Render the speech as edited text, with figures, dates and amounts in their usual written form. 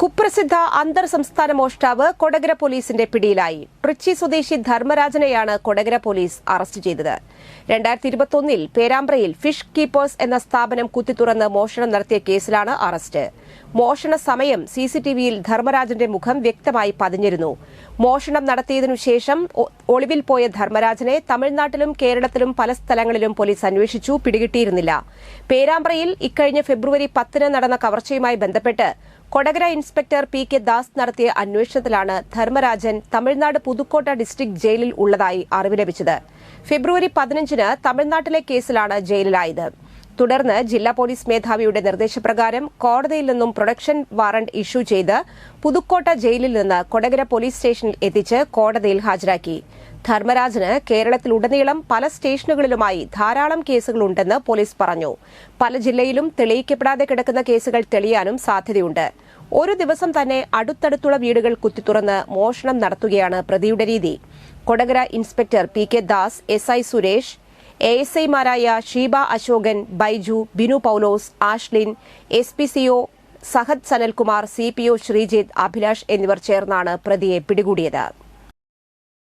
കുപ്രസിദ്ധ അന്തർ സംസ്ഥാന മോഷ്ടാവ് കൊടകര പോലീസിന്റെ പിടിയിലായി. ട്രിച്ചി സ്വദേശി ധർമ്മരാജനെയാണ് കൊടകര പോലീസ് അറസ്റ്റ് ചെയ്തത്. 2021 പേരാമ്പ്രയിൽ ഫിഷ് കീപ്പേഴ്സ് എന്ന സ്ഥാപനം കുത്തിത്തുറന്ന് മോഷണം നടത്തിയ കേസിലാണ് അറസ്റ്റ്. മോഷണ സമയം സിസിടിവിയിൽ ധർമ്മരാജന്റെ മുഖം വ്യക്തമായി പതിഞ്ഞിരുന്നു. മോഷണം നടത്തിയതിനു ശേഷം ഒളിവിൽ പോയ ധർമ്മരാജനെ തമിഴ്നാട്ടിലും കേരളത്തിലും പല സ്ഥലങ്ങളിലും പോലീസ് അന്വേഷിച്ചു, പിടികിട്ടിയിരുന്നില്ല. പേരാമ്പ്രയിൽ ഇക്കഴിഞ്ഞ ഫെബ്രുവരി 10 നടന്ന കവർച്ചയുമായി ബന്ധപ്പെട്ട് കൊടകര ഇൻസ്പെക്ടർ പി.കെ. ദാസ് നടത്തിയ അന്വേഷണത്തിലാണ് ധർമ്മരാജൻ തമിഴ്നാട് പുതുക്കോട്ട ഡിസ്ട്രിക്ട് ജയിലിൽ ഉള്ളതായി അറിവ് ലഭിച്ചത്. ഫെബ്രുവരി 15 തമിഴ്നാട്ടിലെ കേസിലാണ് ജയിലിലായത്. തുടർന്ന് ജില്ലാ പോലീസ് മേധാവിയുടെ നിർദ്ദേശപ്രകാരം കോടതിയിൽ നിന്നും പ്രൊഡക്ഷൻ വാറന്റ് ഇഷ്യൂ ചെയ്ത് പുതുക്കോട്ട ജയിലിൽ നിന്ന് കൊടകര പോലീസ് സ്റ്റേഷനിൽ എത്തിച്ച് കോടതിയിൽ ഹാജരാക്കി. ധർമ്മരാജന് കേരളത്തിലുടനീളം പല സ്റ്റേഷനുകളിലുമായി ധാരാളം കേസുകളുണ്ടെന്ന് പോലീസ് പറഞ്ഞു. പല ജില്ലയിലും തെളിയിക്കപ്പെടാതെ കിടക്കുന്ന കേസുകൾ തെളിയാനും സാധ്യതയുണ്ട്. ഒരു ദിവസം തന്നെ അടുത്തടുത്തുള്ള വീടുകൾ കുത്തിത്തുറന്ന് മോഷണം നടത്തുകയാണ് പ്രതിയുടെ രീതി. Kodakara inspector P K. Das, S I. Suresh, എഎസ്ഐമാരായ ഷീബ അശോകൻ, ബൈജു, ബിനു പൌലോസ്, ആഷ്ലിൻ, എസ്.പി.സി.ഒ സഹദ് സനൽകുമാർ, സി.പി.ഒ ശ്രീജിത്ത്, അഭിലാഷ് എന്നിവർ ചേർന്നാണ് പ്രതിയെ പിടികൂടിയത്.